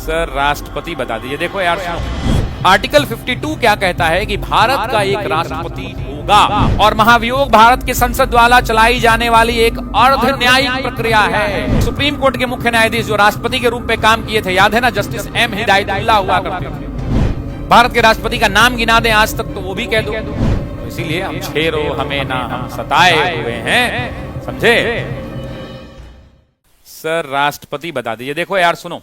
Sir राष्ट्रपति बता दीजिए। देखो यार सुनो, आर्टिकल 52 क्या कहता है कि भारत का एक राष्ट्रपति होगा और महाभियोग भारत के संसद द्वारा चलाई जाने वाली एक अर्ध न्यायिक प्रक्रिया है। सुप्रीम कोर्ट के मुख्य न्यायाधीश जो राष्ट्रपति के रूप में काम किए थे, याद है ना, जस्टिस एम हिदायतुल्ला हुआ करते थे। भारत के राष्ट्रपति का नाम गिना दें आज तक तो वो भी कह दो। तो इसीलिए हम छेरो हमें ना हम सताए हुए हैं, समझे। सर राष्ट्रपति बता दीजिए। देखो यार सुनो,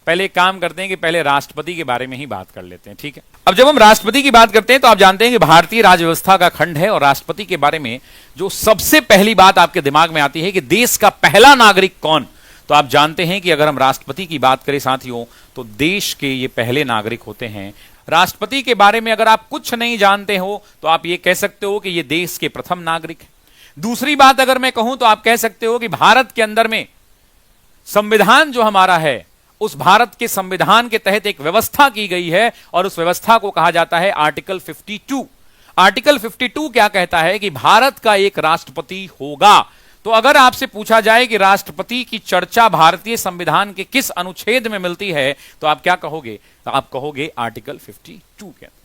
पहले एक काम करते हैं कि पहले राष्ट्रपति के बारे में ही बात कर लेते हैं, ठीक है। अब जब हम राष्ट्रपति की बात करते हैं तो आप जानते हैं कि भारतीय राज्य व्यवस्था का खंड है और राष्ट्रपति के बारे में जो सबसे पहली बात आपके दिमाग में आती है कि देश का पहला नागरिक कौन, तो आप जानते हैं कि अगर हम राष्ट्रपति की बात करें साथियों तो देश के ये पहले नागरिक होते हैं। राष्ट्रपति के बारे में अगर आप कुछ नहीं जानते हो तो आप ये कह सकते हो कि ये देश के प्रथम नागरिक है। दूसरी बात अगर मैं कहूं तो आप कह सकते हो कि भारत के अंदर में संविधान जो हमारा है, उस भारत के संविधान के तहत एक व्यवस्था की गई है और उस व्यवस्था को कहा जाता है आर्टिकल 52। आर्टिकल 52 क्या कहता है कि भारत का एक राष्ट्रपति होगा। तो अगर आपसे पूछा जाए कि राष्ट्रपति की चर्चा भारतीय संविधान के किस अनुच्छेद में मिलती है तो आप क्या कहोगे, तो आप कहोगे आर्टिकल 52 के।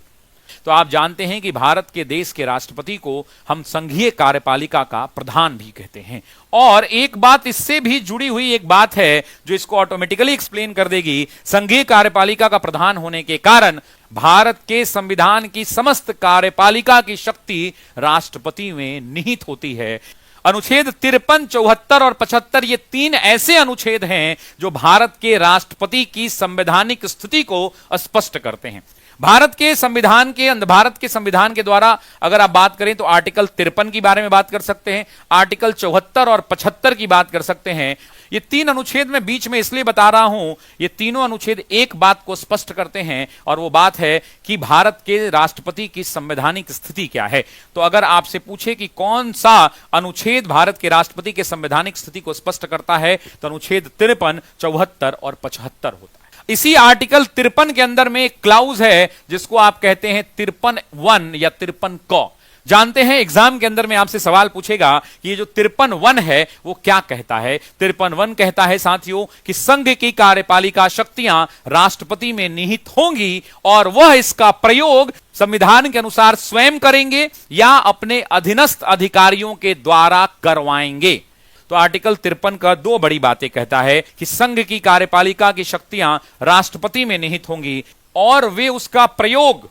तो आप जानते हैं कि भारत के देश के राष्ट्रपति को हम संघीय कार्यपालिका का प्रधान भी कहते हैं। और एक बात इससे भी जुड़ी हुई एक बात है जो इसको ऑटोमेटिकली एक्सप्लेन कर देगी। संघीय कार्यपालिका का प्रधान होने के कारण भारत के संविधान की समस्त कार्यपालिका की शक्ति राष्ट्रपति में निहित होती है। अनुच्छेद 53, 74 और 75 ये तीन ऐसे अनुच्छेद हैं जो भारत के राष्ट्रपति की संवैधानिक स्थिति को स्पष्ट करते हैं। भारत के संविधान के द्वारा अगर आप बात करें तो आर्टिकल 53 की बारे में बात कर सकते हैं, आर्टिकल 74 और 75 की बात कर सकते हैं। ये तीन अनुच्छेद मैं बीच में इसलिए बता रहा हूं, ये तीनों अनुच्छेद एक बात को स्पष्ट करते हैं और वो बात है कि भारत के राष्ट्रपति की संवैधानिक स्थिति क्या है। तो अगर आपसे पूछे कि कौन सा अनुच्छेद भारत के राष्ट्रपति के संवैधानिक स्थिति को स्पष्ट करता है तो अनुच्छेद 53, 74 और 75 होता है। इसी आर्टिकल 53 के अंदर में एक क्लाउज है जिसको आप कहते हैं 53(1) या 53 क। जानते हैं एग्जाम के अंदर में आपसे सवाल पूछेगा कि ये जो 53(1) है वो क्या कहता है। 53(1) कहता है साथियों कि संघ की कार्यपालिका शक्तियां राष्ट्रपति में निहित होंगी और वह इसका प्रयोग संविधान के अनुसार स्वयं करेंगे या अपने अधीनस्थ अधिकारियों के द्वारा करवाएंगे। तो आर्टिकल 53 का दो बड़ी बातें कहता है कि संघ की कार्यपालिका की शक्तियां राष्ट्रपति में निहित होंगी और वे उसका प्रयोग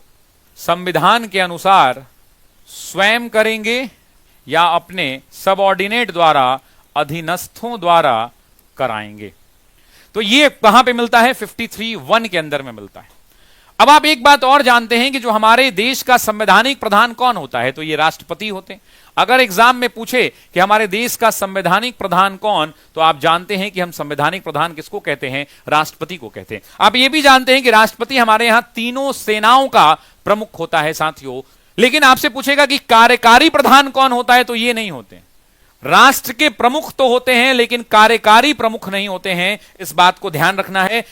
संविधान के अनुसार स्वयं करेंगे या अपने सबऑर्डिनेट द्वारा, अधीनस्थों द्वारा कराएंगे। तो ये कहां पे मिलता है? 53(1) के अंदर में मिलता है। अब आप एक बात और जानते हैं कि जो हमारे देश का संवैधानिक प्रधान कौन होता है, तो ये राष्ट्रपति होते हैं। अगर एग्जाम में पूछे कि हमारे देश का संवैधानिक प्रधान कौन, तो आप जानते हैं कि हम संवैधानिक प्रधान किसको कहते हैं? राष्ट्रपति को कहते हैं। आप ये भी जानते हैं कि राष्ट्रपति हमारे यहां तीनों सेनाओं का प्रमुख होता है साथियों। लेकिन आपसे पूछेगा कि कार्यकारी प्रधान कौन होता है, तो ये नहीं होते। राष्ट्र के प्रमुख तो होते हैं लेकिन कार्यकारी प्रमुख नहीं होते हैं, इस बात को ध्यान रखना है।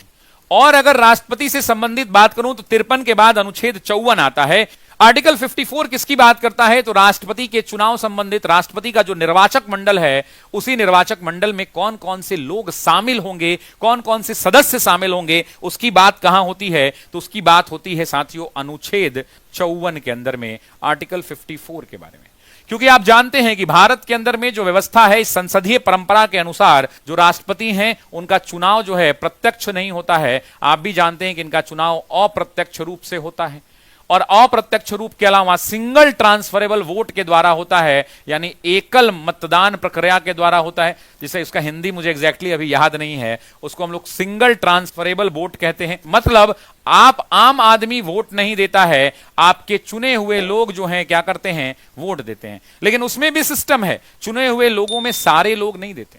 और अगर राष्ट्रपति से संबंधित बात करूं तो 53 के बाद अनुच्छेद 54 आता है। आर्टिकल 54 किसकी बात करता है? तो राष्ट्रपति के चुनाव संबंधित राष्ट्रपति का जो निर्वाचक मंडल है, उसी निर्वाचक मंडल में कौन कौन से लोग शामिल होंगे, कौन कौन से सदस्य शामिल होंगे, उसकी बात कहां होती है? तो उसकी बात होती है साथियों अनुच्छेद 54 के अंदर में, आर्टिकल 54 के बारे में। क्योंकि आप जानते हैं कि भारत के अंदर में जो व्यवस्था है, इस संसदीय परंपरा के अनुसार जो राष्ट्रपति हैं उनका चुनाव जो है प्रत्यक्ष नहीं होता है। आप भी जानते हैं कि इनका चुनाव अप्रत्यक्ष रूप से होता है और अप्रत्यक्ष रूप के अलावा सिंगल ट्रांसफरेबल वोट के द्वारा होता है, यानी एकल मतदान प्रक्रिया के द्वारा होता है। जिसे उसका हिंदी मुझे एग्जैक्टली अभी याद नहीं है, उसको हम लोग सिंगल ट्रांसफरेबल वोट कहते हैं। मतलब आप आम आदमी वोट नहीं देता है, आपके चुने हुए लोग जो हैं क्या करते हैं? वोट देते हैं। लेकिन उसमें भी सिस्टम है, चुने हुए लोगों में सारे लोग नहीं देते।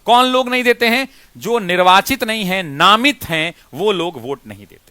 कौन लोग नहीं देते हैं? जो निर्वाचित नहीं है, नामित हैं, वो लोग वोट नहीं देते।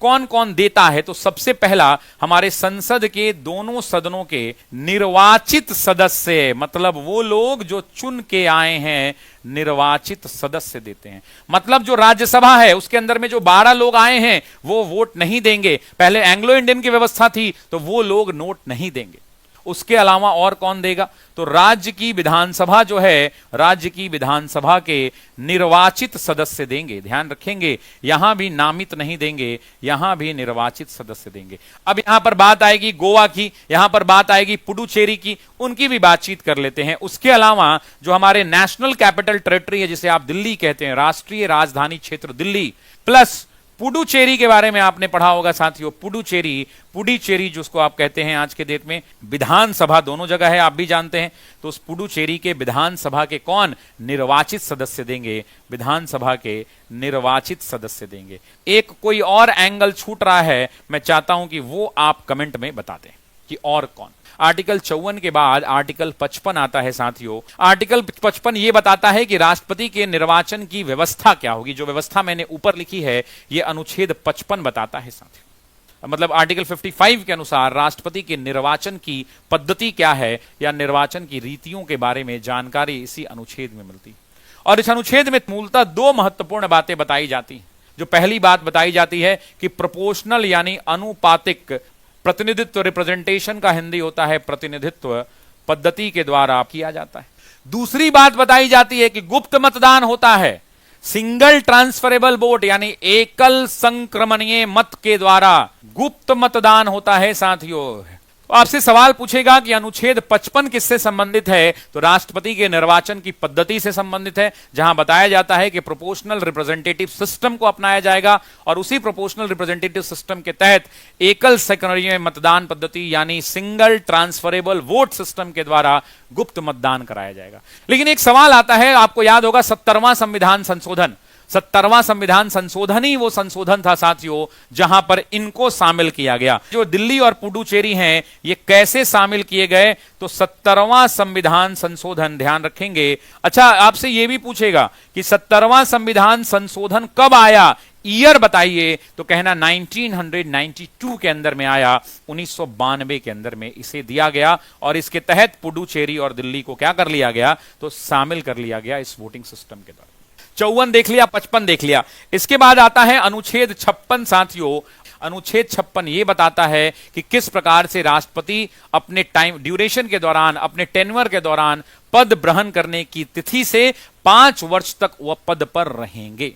कौन कौन देता है? तो सबसे पहला हमारे संसद के दोनों सदनों के निर्वाचित सदस्य, मतलब वो लोग जो चुन के आए हैं, निर्वाचित सदस्य देते हैं। मतलब जो राज्यसभा है उसके अंदर में जो 12 लोग आए हैं वो वोट नहीं देंगे। पहले एंग्लो इंडियन की व्यवस्था थी तो वो लोग नोट नहीं देंगे। उसके अलावा और कौन देगा? तो राज्य की विधानसभा जो है, राज्य की विधानसभा के निर्वाचित सदस्य देंगे। ध्यान रखेंगे, यहां भी नामित नहीं देंगे, यहां भी निर्वाचित सदस्य देंगे। अब यहां पर बात आएगी गोवा की, यहां पर बात आएगी पुडुचेरी की, उनकी भी बातचीत कर लेते हैं। उसके अलावा जो हमारे नेशनल कैपिटल टेरिटरी है, जिसे आप दिल्ली कहते हैं, राष्ट्रीय राजधानी क्षेत्र दिल्ली, प्लस पुडुचेरी के बारे में आपने पढ़ा होगा साथियों, पुडुचेरी जिसको आप कहते हैं आज के डेट में विधानसभा, दोनों जगह है, आप भी जानते हैं। तो उस पुडुचेरी के विधानसभा के कौन निर्वाचित सदस्य देंगे? विधानसभा के निर्वाचित सदस्य देंगे। एक कोई और एंगल छूट रहा है, मैं चाहता हूं कि वो आप कमेंट में बता दें कि और कौन। आर्टिकल 54 के बाद आर्टिकल 55 आता है साथियों। आर्टिकल 55 यह बताता है कि राष्ट्रपति के निर्वाचन की व्यवस्था क्या होगी। जो व्यवस्था मैंने ऊपर लिखी है, यह अनुच्छेद 55 बताता है साथियों। मतलब आर्टिकल 55 के अनुसार राष्ट्रपति के निर्वाचन की पद्धति क्या है, या निर्वाचन की रीतियों के बारे में जानकारी इसी अनुच्छेद में मिलती है। और इस अनुच्छेद में मूलतः दो महत्वपूर्ण बातें बताई जाती हैं। जो पहली बात बताई जाती है कि प्रोपोर्शनल यानी अनुपातिक प्रतिनिधित्व, रिप्रेजेंटेशन का हिंदी होता है प्रतिनिधित्व, पद्धति के द्वारा किया जाता है। दूसरी बात बताई जाती है कि गुप्त मतदान होता है, सिंगल ट्रांसफरेबल वोट यानी एकल संक्रमणीय मत के द्वारा गुप्त मतदान होता है साथियों। तो आपसे सवाल पूछेगा कि अनुच्छेद 55 किससे संबंधित है? तो राष्ट्रपति के निर्वाचन की पद्धति से संबंधित है, जहां बताया जाता है कि प्रोपोर्शनल रिप्रेजेंटेटिव सिस्टम को अपनाया जाएगा और उसी प्रोपोर्शनल रिप्रेजेंटेटिव सिस्टम के तहत एकल संक्रमणीय मतदान पद्धति यानी सिंगल ट्रांसफरेबल वोट सिस्टम के द्वारा गुप्त मतदान कराया जाएगा। लेकिन एक सवाल आता है, आपको याद होगा 70वां संविधान संशोधन, 70वां संविधान संशोधन ही वो संशोधन था साथियों जहां पर इनको शामिल किया गया। जो दिल्ली और पुडुचेरी हैं, ये कैसे शामिल किए गए? तो 70वां संविधान संशोधन, ध्यान रखेंगे। अच्छा, आपसे ये भी पूछेगा कि 70वां संविधान संशोधन कब आया, ईयर बताइए, तो कहना 1992 के अंदर में आया, 1992 के अंदर में इसे दिया गया और इसके तहत पुडुचेरी और दिल्ली को क्या कर लिया गया? तो शामिल कर लिया गया इस वोटिंग सिस्टम के द्वारा। 54 देख लिया, 55 देख लिया। इसके बाद आता है अनुच्छेद 56 साथियों। अनुच्छेद 56 यह बताता है कि किस प्रकार से राष्ट्रपति अपने टाइम ड्यूरेशन के दौरान, अपने टेन्योर के दौरान पद ग्रहण करने की तिथि से 5 वर्ष तक वह पद पर रहेंगे।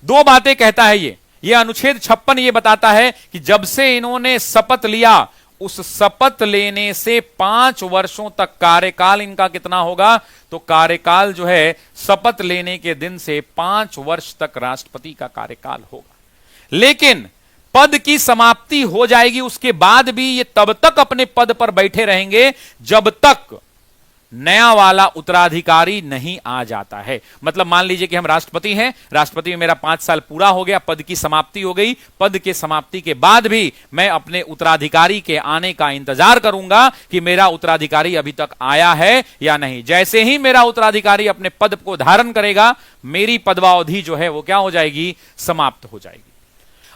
दो बातें कहता है ये अनुच्छेद 56 यह बताता है कि जब से इन्होंने शपथ लिया, उस शपथ लेने से 5 वर्षों तक कार्यकाल इनका कितना होगा? तो कार्यकाल जो है शपथ लेने के दिन से 5 वर्ष तक राष्ट्रपति का कार्यकाल होगा। लेकिन पद की समाप्ति हो जाएगी, उसके बाद भी ये तब तक अपने पद पर बैठे रहेंगे जब तक नया वाला उत्तराधिकारी नहीं आ जाता है। मतलब मान लीजिए कि हम राष्ट्रपति हैं, राष्ट्रपति में मेरा 5 साल पूरा हो गया, पद की समाप्ति हो गई, पद के समाप्ति के बाद भी मैं अपने उत्तराधिकारी के आने का इंतजार करूंगा कि मेरा उत्तराधिकारी अभी तक आया है या नहीं। जैसे ही मेरा उत्तराधिकारी अपने पद को धारण करेगा, मेरी पदवावधि जो है वो क्या हो जाएगी? समाप्त हो जाएगी।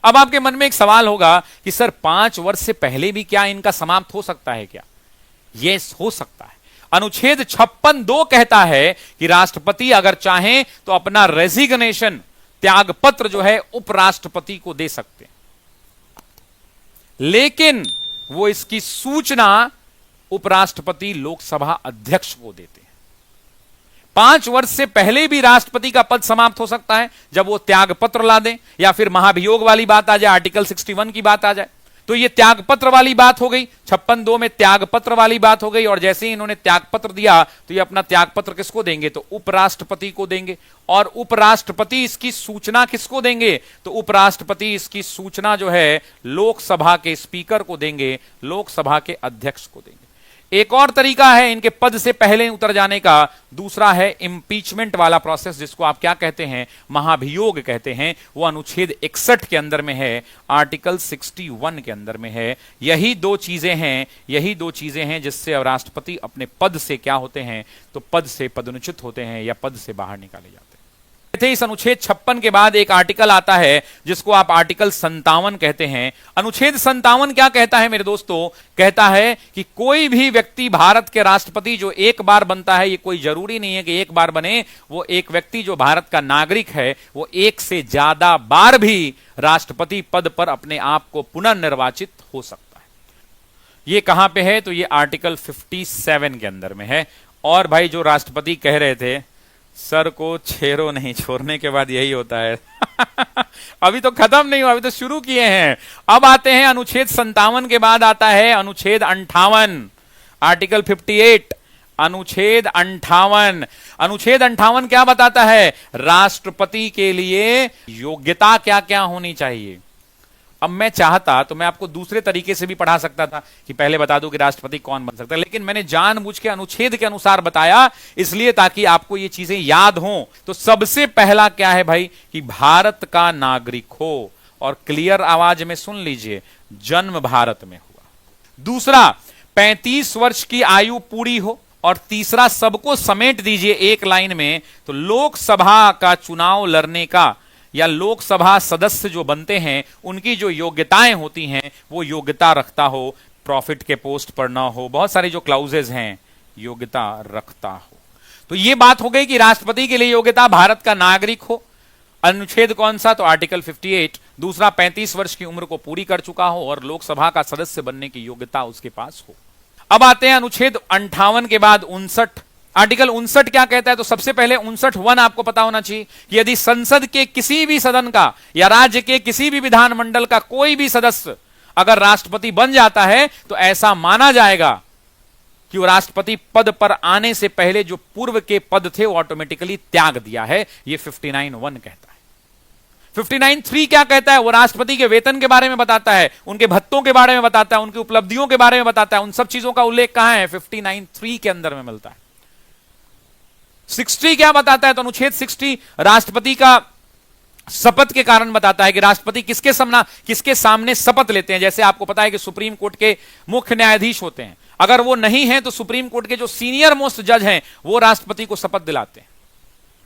अब आपके मन में एक सवाल होगा कि सर 5 वर्ष से पहले भी क्या इनका समाप्त हो सकता है क्या? यस, हो सकता है। अनुच्छेद 56(2) कहता है कि राष्ट्रपति अगर चाहें तो अपना रेजिग्नेशन, त्यागपत्र जो है उपराष्ट्रपति को दे सकते हैं, लेकिन वो इसकी सूचना उपराष्ट्रपति लोकसभा अध्यक्ष को देते हैं। 5 वर्ष से पहले भी राष्ट्रपति का पद समाप्त हो सकता है जब वो त्यागपत्र ला दें, या फिर महाभियोग वाली बात आ जाए, आर्टिकल 61 की बात आ जाए। तो ये त्यागपत्र वाली बात हो गई, 56(2) में त्यागपत्र वाली बात हो गई। और जैसे ही इन्होंने त्यागपत्र दिया तो ये अपना त्यागपत्र किसको देंगे? तो उपराष्ट्रपति को देंगे। और उपराष्ट्रपति इसकी सूचना किसको देंगे? तो उपराष्ट्रपति इसकी सूचना जो है लोकसभा के स्पीकर को देंगे, लोकसभा के अध्यक्ष को देंगे। एक और तरीका है इनके पद से पहले उतर जाने का, दूसरा है इंपीचमेंट वाला प्रोसेस, जिसको आप क्या कहते हैं? महाभियोग कहते हैं। वो अनुच्छेद 61 के अंदर में है, आर्टिकल 61 के अंदर में है। यही दो चीजें हैं जिससे अब राष्ट्रपति अपने पद से क्या होते हैं? तो पद से पदोन्नत होते हैं या पद से बाहर निकाले जाते हैं। इस अनुच्छेद 56 के बाद एक आर्टिकल आता है जिसको आप आर्टिकल 57 कहते हैं। अनुच्छेद 57 क्या कहता है मेरे दोस्तों? कहता है कि कोई भी व्यक्ति भारत के राष्ट्रपति जो एक बार बनता है, ये कोई जरूरी नहीं है कि एक बार बने, वो एक व्यक्ति जो भारत का नागरिक है वो एक से ज्यादा बार भी राष्ट्रपति पद पर अपने आप को पुनर्निर्वाचित हो सकता है। ये कहां पे है? तो ये आर्टिकल 57 के अंदर में है। और भाई जो राष्ट्रपति कह रहे थे सर को छेरो नहीं, छोड़ने के बाद यही होता है। अभी तो खत्म नहीं हुआ, अभी तो शुरू किए हैं। अब आते हैं अनुच्छेद 57 के बाद आता है अनुच्छेद 58, आर्टिकल 58, अनुच्छेद 58। अनुच्छेद 58 क्या बताता है? राष्ट्रपति के लिए योग्यता क्या क्या होनी चाहिए। अब मैं चाहता तो मैं आपको दूसरे तरीके से भी पढ़ा सकता था कि पहले बता दूं कि राष्ट्रपति कौन बन सकता है, लेकिन मैंने जानबूझ के अनुच्छेद के अनुसार बताया, इसलिए ताकि आपको ये चीजें याद हों। तो सबसे पहला क्या है भाई? कि भारत का नागरिक हो, और क्लियर आवाज में सुन लीजिए, जन्म भारत में हुआ। दूसरा, 35 वर्ष की आयु पूरी हो। और तीसरा, सबको समेट दीजिए एक लाइन में, तो लोकसभा का चुनाव लड़ने का या लोकसभा सदस्य जो बनते हैं उनकी जो योग्यताएं होती हैं वो योग्यता रखता हो, प्रॉफिट के पोस्ट पर ना हो, बहुत सारी जो क्लाउजेज हैं, योग्यता रखता हो। तो ये बात हो गई कि राष्ट्रपति के लिए योग्यता भारत का नागरिक हो। अनुच्छेद कौन सा? तो आर्टिकल 58। दूसरा, 35 वर्ष की उम्र को पूरी कर चुका हो और लोकसभा का सदस्य बनने की योग्यता उसके पास हो। अब आते हैं अनुच्छेद 58 के बाद 59। आर्टिकल 59 क्या कहता है? तो सबसे पहले 59(1) आपको पता होना चाहिए कि यदि संसद के किसी भी सदन का या राज्य के किसी भी विधानमंडल का कोई भी सदस्य अगर राष्ट्रपति बन जाता है तो ऐसा माना जाएगा कि वो राष्ट्रपति पद पर आने से पहले जो पूर्व के पद थे वो ऑटोमेटिकली त्याग दिया है। ये 59(1) कहता है। 59(3) क्या कहता है? वो राष्ट्रपति के वेतन के बारे में बताता है, उनके भत्तों के बारे में बताता है, उनकी उपलब्धियों के बारे में बताता है। उन सब चीजों का उल्लेख कहां है? 59(3) के अंदर में मिलता है। 60 क्या बताता है? तो अनुच्छेद 60 राष्ट्रपति का शपथ के कारण बताता है कि राष्ट्रपति किसके सामने शपथ लेते हैं। जैसे आपको पता है कि सुप्रीम कोर्ट के मुख्य न्यायाधीश होते हैं, अगर वो नहीं है तो सुप्रीम कोर्ट के जो सीनियर मोस्ट जज हैं वो राष्ट्रपति को शपथ दिलाते हैं,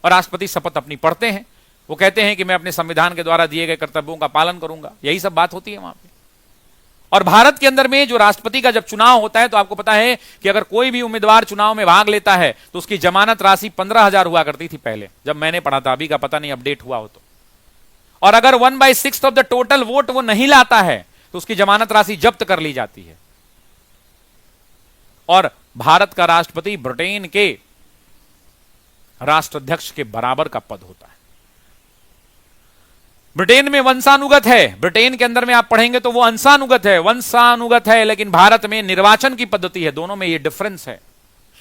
और राष्ट्रपति शपथ अपनी पढ़ते हैं। वो कहते हैं कि मैं अपने संविधान के द्वारा दिए गए कर्तव्यों का पालन करूंगा। यही सब बात होती है वहां पे। और भारत के अंदर में जो राष्ट्रपति का जब चुनाव होता है तो आपको पता है कि अगर कोई भी उम्मीदवार चुनाव में भाग लेता है तो उसकी जमानत राशि 15,000 हुआ करती थी पहले, जब मैंने पढ़ा था। अभी का पता नहीं अपडेट हुआ हो तो। और अगर 1/6 ऑफ द टोटल वोट वो नहीं लाता है तो उसकी जमानत राशि जब्त कर ली जाती है। और भारत का राष्ट्रपति ब्रिटेन के राष्ट्राध्यक्ष के बराबर का पद होता है। ब्रिटेन में वंशानुगत है, ब्रिटेन के अंदर में आप पढ़ेंगे तो वो वंशानुगत है, लेकिन भारत में निर्वाचन की पद्धति है। दोनों में ये डिफरेंस है।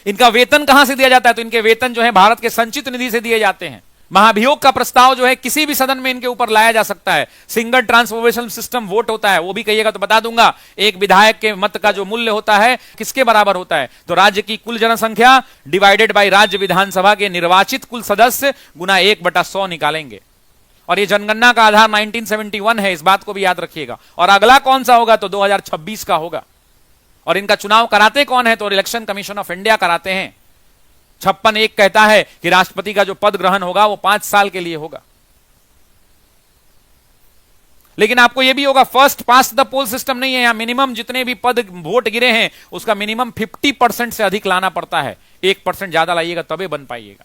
इनका वेतन कहां से दिया जाता है? तो इनके वेतन जो है भारत के संचित निधि से दिए जाते हैं। महाभियोग का प्रस्ताव जो है किसी भी सदन में इनके ऊपर लाया जा सकता है। सिंगल ट्रांसफॉर्मेशन सिस्टम वोट होता है, वो भी कहिएगा तो बता दूंगा। एक विधायक के मत का जो मूल्य होता है किसके बराबर होता है? तो राज्य की कुल जनसंख्या डिवाइडेड बाई राज्य विधानसभा के निर्वाचित कुल सदस्य गुना 1/100 निकालेंगे। और ये जनगणना का आधार 1971 है, इस बात को भी याद रखिएगा। और अगला कौन सा होगा? तो 2026 का होगा। और इनका चुनाव कराते कौन है? तो इलेक्शन कमीशन ऑफ इंडिया कराते हैं। 56(1) कहता है कि राष्ट्रपति का जो पद ग्रहण होगा वो 5 साल के लिए होगा। लेकिन आपको यह भी होगा, first past the pole system नहीं है। यहां मिनिमम जितने भी पद वोट गिरे हैं उसका मिनिमम 50% से अधिक लाना पड़ता है। 1% ज्यादा लाइएगा तबे बन पाइएगा।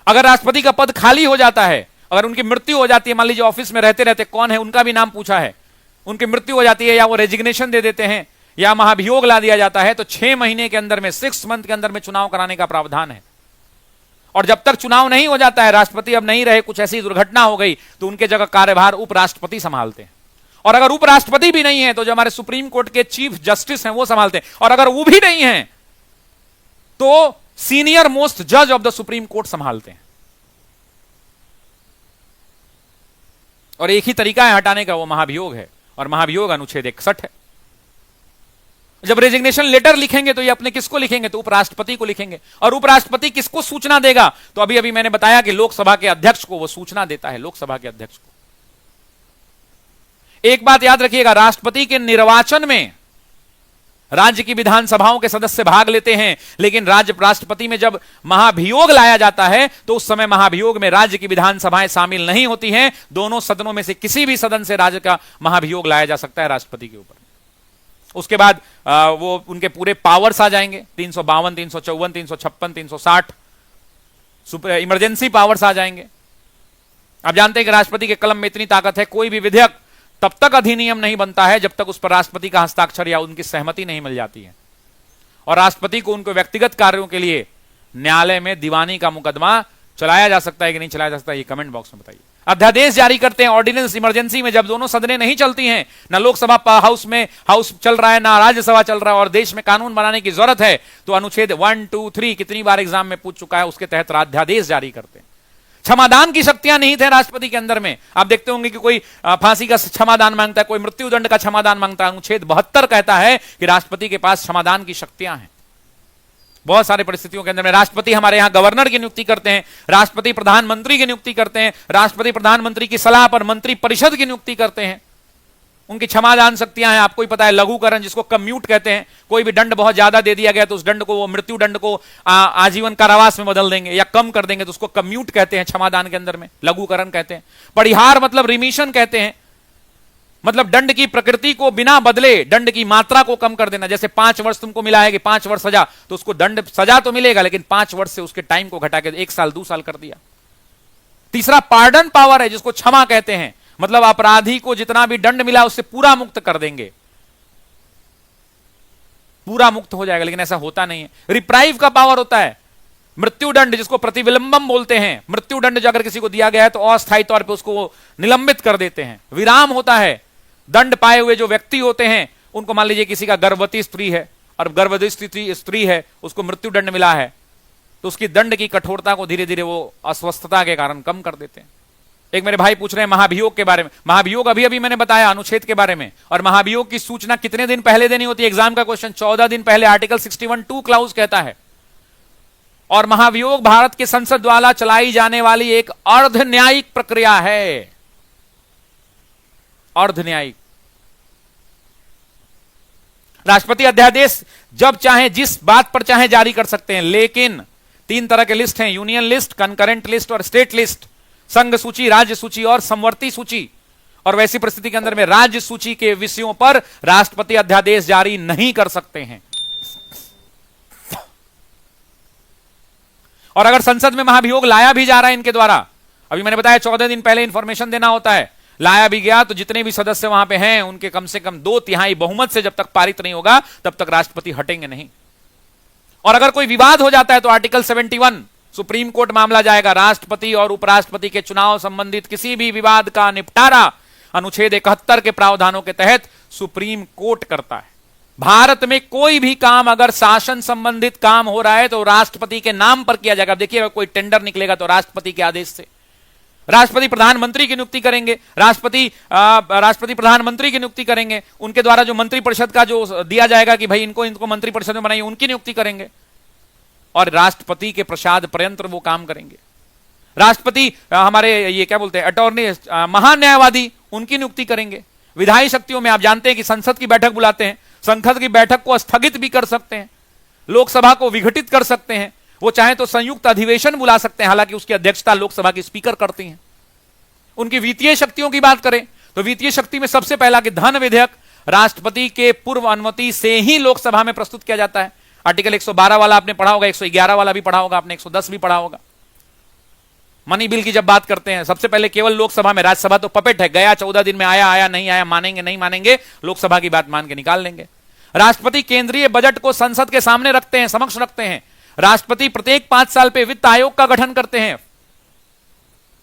अगर राष्ट्रपति का पद खाली हो जाता है, अगर उनकी मृत्यु हो जाती है, मान लीजिए ऑफिस में रहते रहते, कौन है उनका भी नाम पूछा है, उनकी मृत्यु हो जाती है या वो रेजिग्नेशन दे देते हैं या महाभियोग ला दिया जाता है, तो 6 महीने के अंदर में, 6 मंथ के अंदर में चुनाव कराने का प्रावधान है। और जब तक चुनाव नहीं हो जाता है, राष्ट्रपति अब नहीं रहे, कुछ ऐसी दुर्घटना हो गई, तो उनके जगह कार्यभार उपराष्ट्रपति संभालते हैं। और अगर उपराष्ट्रपति भी नहीं है तो जो हमारे सुप्रीम कोर्ट के चीफ जस्टिस हैं वो संभालते हैं। और अगर वो भी नहीं है तो सीनियर मोस्ट जज ऑफ द सुप्रीम कोर्ट संभालते हैं। और एक ही तरीका है हटाने का, वो महाभियोग है। और महाभियोग अनुच्छेद 61 है। जब रेजिग्नेशन लेटर लिखेंगे तो ये अपने किसको लिखेंगे? तो उपराष्ट्रपति को लिखेंगे। और उपराष्ट्रपति किसको सूचना देगा? तो अभी अभी मैंने बताया कि लोकसभा के अध्यक्ष को वो सूचना देता है, लोकसभा के अध्यक्ष को। एक बात याद रखिएगा, राष्ट्रपति के निर्वाचन में राज्य की विधानसभाओं के सदस्य भाग लेते हैं, लेकिन राष्ट्रपति में जब महाभियोग लाया जाता है तो उस समय महाभियोग में राज्य की विधानसभाएं शामिल नहीं होती हैं। दोनों सदनों में से किसी भी सदन से राज्य का महाभियोग लाया जा सकता है राष्ट्रपति के ऊपर। उसके बाद वो उनके पूरे पावर्स आ जाएंगे, 352, 354, 356, 360 इमरजेंसी पावर्स आ जाएंगे। आप जानते हैं कि राष्ट्रपति के कलम में इतनी ताकत है, कोई भी विधेयक तब तक अधिनियम नहीं बनता है जब तक उस पर राष्ट्रपति का हस्ताक्षर या उनकी सहमति नहीं मिल जाती है। और राष्ट्रपति को उनको व्यक्तिगत कार्यों के लिए न्यायालय में दीवानी का मुकदमा चलाया जा सकता है कि नहीं चलाया जा सकता है, ये कमेंट बॉक्स में बताइए। अध्यादेश जारी करते हैं ऑर्डिनेंस इमरजेंसी में, जब दोनों सदनें नहीं चलती हैं, ना लोकसभा हाउस चल रहा है ना राज्यसभा चल रहा है और देश में कानून बनाने की जरूरत है, तो अनुच्छेद 1, 2, 3 कितनी बार एग्जाम में पूछ चुका है, उसके तहत अध्यादेश जारी करते हैं। क्षमादान की शक्तियां नहीं थे राष्ट्रपति के अंदर में। आप देखते होंगे कि कोई फांसी का क्षमादान मांगता है, कोई मृत्युदंड का क्षमादान मांगता है। अनुच्छेद 72 कहता है कि राष्ट्रपति के पास क्षमादान की शक्तियां हैं। बहुत सारे परिस्थितियों के अंदर में राष्ट्रपति हमारे यहां गवर्नर की नियुक्ति करते हैं, राष्ट्रपति प्रधानमंत्री की नियुक्ति करते हैं, राष्ट्रपति प्रधानमंत्री की सलाह पर मंत्री परिषद की नियुक्ति करते हैं। उनकी क्षमादान शक्तियां हैं। आपको ही पता है लघुकरण, जिसको कम्यूट कहते हैं। कोई भी दंड बहुत ज्यादा दे दिया गया तो उस दंड को, वो मृत्यु दंड को आजीवन कारावास में बदल देंगे या कम कर देंगे, तो उसको कम्यूट कहते हैं क्षमादान के अंदर में, लघुकरण कहते हैं। परिहार मतलब रिमिशन कहते हैं, मतलब दंड की प्रकृति को बिना बदले दंड की मात्रा को कम कर देना। जैसे 5 वर्ष तुमको मिला है कि 5 वर्ष सजा, तो उसको दंड सजा तो मिलेगा लेकिन 5 वर्ष से उसके टाइम को घटा के 1 साल 2 साल कर दिया। तीसरा पार्डन पावर है, जिसको क्षमा कहते हैं, मतलब अपराधी को जितना भी दंड मिला उससे पूरा मुक्त कर देंगे, पूरा मुक्त हो जाएगा, लेकिन ऐसा होता नहीं है। रिप्राइव का पावर होता है, मृत्युदंड जिसको प्रतिविलंबम बोलते हैं। मृत्युदंड जो अगर किसी को दिया गया है तो अस्थायी तौर पे उसको निलंबित कर देते हैं। विराम होता है, दंड पाए हुए जो व्यक्ति होते हैं उनको, मान लीजिए किसी का गर्भवती स्त्री है और गर्भवती स्त्री है, उसको मृत्युदंड मिला है, तो उसकी दंड की कठोरता को धीरे धीरे वो अस्वस्थता के कारण कम कर देते हैं। एक मेरे भाई पूछ रहे हैं महाभियोग के बारे में। महाभियोग अभी अभी मैंने बताया अनुच्छेद के बारे में। और महाभियोग की सूचना कितने दिन पहले देनी होती है? एग्जाम का क्वेश्चन, 14 दिन पहले। आर्टिकल 61(2) क्लाउज कहता है। और महाभियोग भारत के संसद द्वारा चलाई जाने वाली एक अर्ध न्यायिक प्रक्रिया है। अर्ध न्यायिक। राष्ट्रपति अध्यादेश जब चाहे जिस बात पर चाहे जारी कर सकते हैं, लेकिन 3 तरह के लिस्ट हैं, यूनियन लिस्ट, कंकरेंट लिस्ट और स्टेट लिस्ट। संघ सूची, राज्य सूची और समवर्ती सूची। और वैसी परिस्थिति के अंदर में राज्य सूची के विषयों पर राष्ट्रपति अध्यादेश जारी नहीं कर सकते हैं। और अगर संसद में महाभियोग लाया भी जा रहा है इनके द्वारा, अभी मैंने बताया 14 दिन पहले इंफॉर्मेशन देना होता है, लाया भी गया तो जितने भी सदस्य वहां पे हैं उनके कम से कम 2/3 बहुमत से जब तक पारित नहीं होगा तब तक राष्ट्रपति हटेंगे नहीं। और अगर कोई विवाद हो जाता है तो आर्टिकल 71 सुप्रीम कोर्ट मामला जाएगा। राष्ट्रपति और उपराष्ट्रपति के चुनाव संबंधित किसी भी विवाद का निपटारा अनुच्छेद 71 के प्रावधानों के तहत सुप्रीम कोर्ट करता है। भारत में कोई भी काम अगर शासन संबंधित काम हो रहा है तो राष्ट्रपति के नाम पर किया जाएगा। देखिए अगर कोई टेंडर निकलेगा तो राष्ट्रपति के आदेश से। राष्ट्रपति प्रधानमंत्री की नियुक्ति करेंगे, राष्ट्रपति प्रधानमंत्री की नियुक्ति करेंगे, उनके द्वारा जो मंत्रिपरिषद का जो दिया जाएगा कि भाई इनको मंत्रिपरिषद में बनाइए, उनकी नियुक्ति करेंगे। और राष्ट्रपति के प्रसाद पर्यंत वो काम करेंगे। राष्ट्रपति हमारे ये क्या बोलते हैं, अटॉर्नी, महान न्यायवादी, उनकी नियुक्ति करेंगे। विधायी शक्तियों में आप जानते हैं कि संसद की बैठक बुलाते हैं, संसद की बैठक को स्थगित भी कर सकते हैं, लोकसभा को विघटित कर सकते हैं, वो चाहे तो संयुक्त अधिवेशन बुला सकते हैं, हालांकि उसकी अध्यक्षता लोकसभा की स्पीकर करती हैं। उनकी वित्तीय शक्तियों की बात करें तो वित्तीय शक्ति में सबसे पहला कि धन विधेयक राष्ट्रपति के पूर्व अनुमति से ही लोकसभा में प्रस्तुत किया जाता है। आर्टिकल 112 वाला आपने पढ़ा होगा, 111 वाला भी पढ़ा होगा आपने, 110 भी पढ़ा होगा। मनी बिल की जब बात करते हैं सबसे पहले केवल लोकसभा में, राज्यसभा तो पपेट है, गया 14 दिन में, आया नहीं आया, मानेंगे नहीं मानेंगे, लोकसभा की बात मान के निकाल लेंगे। राष्ट्रपति केंद्रीय बजट को संसद के सामने रखते हैं, समक्ष रखते हैं। राष्ट्रपति प्रत्येक 5 साल पे वित्त आयोग का गठन करते हैं।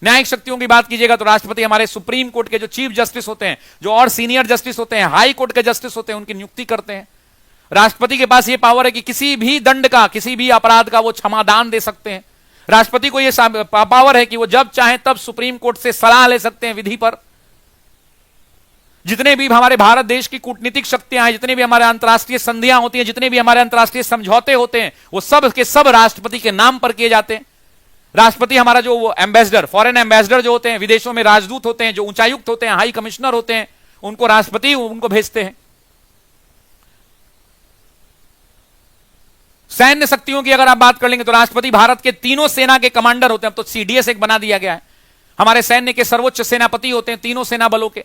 न्यायिक शक्तियों की बात कीजिएगा तो राष्ट्रपति हमारे सुप्रीम कोर्ट के जो चीफ जस्टिस होते हैं, जो और सीनियर जस्टिस होते हैं, हाई कोर्ट के जस्टिस होते हैं, उनकी नियुक्ति करते हैं। राष्ट्रपति के पास यह पावर है कि किसी भी दंड का, किसी भी अपराध का वो क्षमादान दे सकते हैं। राष्ट्रपति को यह पावर है कि वो जब चाहे तब सुप्रीम कोर्ट से सलाह ले सकते हैं विधि पर। जितने भी हमारे भारत देश की कूटनीतिक शक्तियां हैं, जितने भी हमारे अंतर्राष्ट्रीय संधियां होती हैं, जितने भी हमारे अंतर्राष्ट्रीय समझौते होते हैं, वो सब के सब राष्ट्रपति के नाम पर किए जाते हैं। राष्ट्रपति हमारा जो वो एम्बेसडर, फॉरेन एम्बेसडर जो होते हैं, विदेशों में राजदूत होते हैं, जो उच्चायुक्त होते हैं, हाई कमिश्नर होते हैं, उनको राष्ट्रपति उनको भेजते हैं। सैन्य शक्तियों की अगर आप बात कर लेंगे तो राष्ट्रपति भारत के तीनों सेना के कमांडर होते हैं। अब तो सीडीएस एक बना दिया गया है। हमारे सैन्य के सर्वोच्च सेनापति होते हैं तीनों सेना बलों के,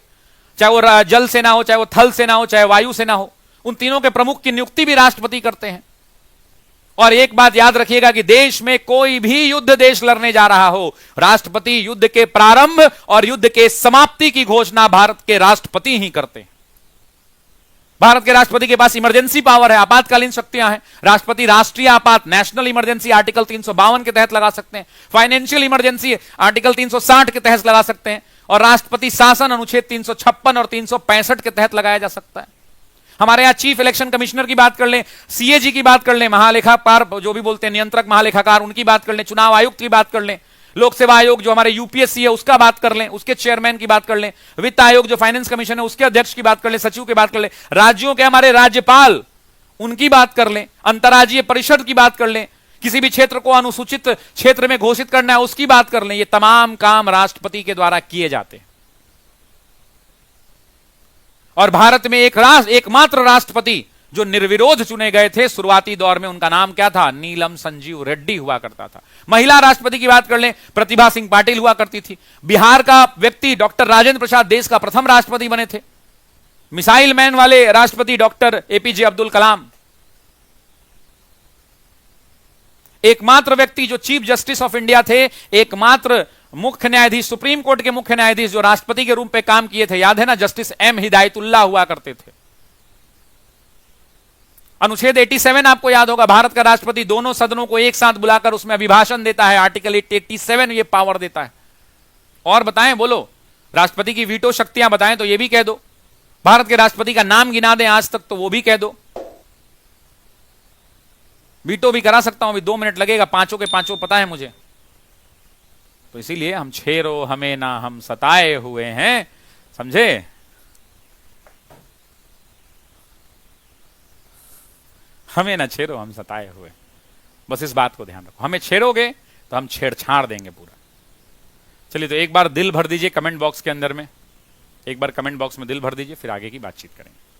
चाहे वो जल सेना हो, चाहे वो थल सेना हो, चाहे वायु सेना हो। उन तीनों के प्रमुख की नियुक्ति भी राष्ट्रपति करते हैं। और एक बात याद रखिएगा कि देश में कोई भी युद्ध देश लड़ने जा रहा हो, राष्ट्रपति युद्ध के प्रारंभ और युद्ध के समाप्ति की घोषणा भारत के राष्ट्रपति ही करते हैं। भारत के राष्ट्रपति के पास इमरजेंसी पावर है, आपातकालीन शक्तियां हैं। राष्ट्रपति राष्ट्रीय आपात नेशनल इमरजेंसी आर्टिकल 352 के तहत लगा सकते हैं, फाइनेंशियल इमरजेंसी आर्टिकल 360 के तहत लगा सकते हैं, और राष्ट्रपति शासन अनुच्छेद 356 और 365 के तहत लगाया जा सकता है। हमारे यहां चीफ इलेक्शन कमिश्नर की बात कर लें, सीएजी की बात कर लें, महालेखाकार जो भी बोलते हैं नियंत्रक महालेखाकार, उनकी बात कर लें, चुनाव आयुक्त की बात कर लें, लोक सेवा आयोग जो हमारे यूपीएससी है उसका बात कर लें, उसके चेयरमैन की बात कर लें, वित्त आयोग जो फाइनेंस कमीशन है उसके अध्यक्ष की बात कर लें, सचिव की बात कर लें, राज्यों के हमारे राज्यपाल उनकी बात कर लें, अंतर्राज्यीय परिषद की बात कर लें, किसी भी क्षेत्र को अनुसूचित क्षेत्र में घोषित करना है उसकी बात कर लें। ये तमाम काम राष्ट्रपति के द्वारा किए जाते हैं। और भारत में एकमात्र राष्ट्रपति जो निर्विरोध चुने गए थे शुरुआती दौर में, उनका नाम क्या था? नीलम संजीव रेड्डी हुआ करता था। महिला राष्ट्रपति की बात कर लें, प्रतिभा सिंह पाटिल हुआ करती थी। बिहार का व्यक्ति डॉक्टर राजेंद्र प्रसाद देश का प्रथम राष्ट्रपति बने थे। मिसाइल मैन वाले राष्ट्रपति डॉक्टर एपीजे अब्दुल कलाम। एकमात्र व्यक्ति जो चीफ जस्टिस ऑफ इंडिया थे, एकमात्र मुख्य न्यायाधीश, सुप्रीम कोर्ट के मुख्य न्यायाधीश जो राष्ट्रपति के रूप में काम किए थे, याद है ना, जस्टिस एम हिदायतुल्लाह हुआ करते थे। अनुच्छेद 87 आपको याद होगा, भारत का राष्ट्रपति दोनों सदनों को एक साथ बुलाकर उसमें अभिभाषण देता है। आर्टिकल 87 ये पावर देता है। और बताएं, बोलो, राष्ट्रपति की वीटो शक्तियां बताएं तो ये भी कह दो। भारत के राष्ट्रपति का नाम गिना दें आज तक तो वो भी कह दो। वीटो भी करा सकता हूं, अभी 2 मिनट लगेगा, पांचों के पांचों पता है मुझे। तो इसीलिए हम छेरो हमें ना हम सताए हुए हैं, समझे? हमें ना छेड़ो हम सताए हुए, बस इस बात को ध्यान रखो। हमें छेड़ोगे तो हम छेड़छाड़ देंगे पूरा। चलिए, तो एक बार दिल भर दीजिए कमेंट बॉक्स के अंदर में, एक बार कमेंट बॉक्स में दिल भर दीजिए, फिर आगे की बातचीत करेंगे।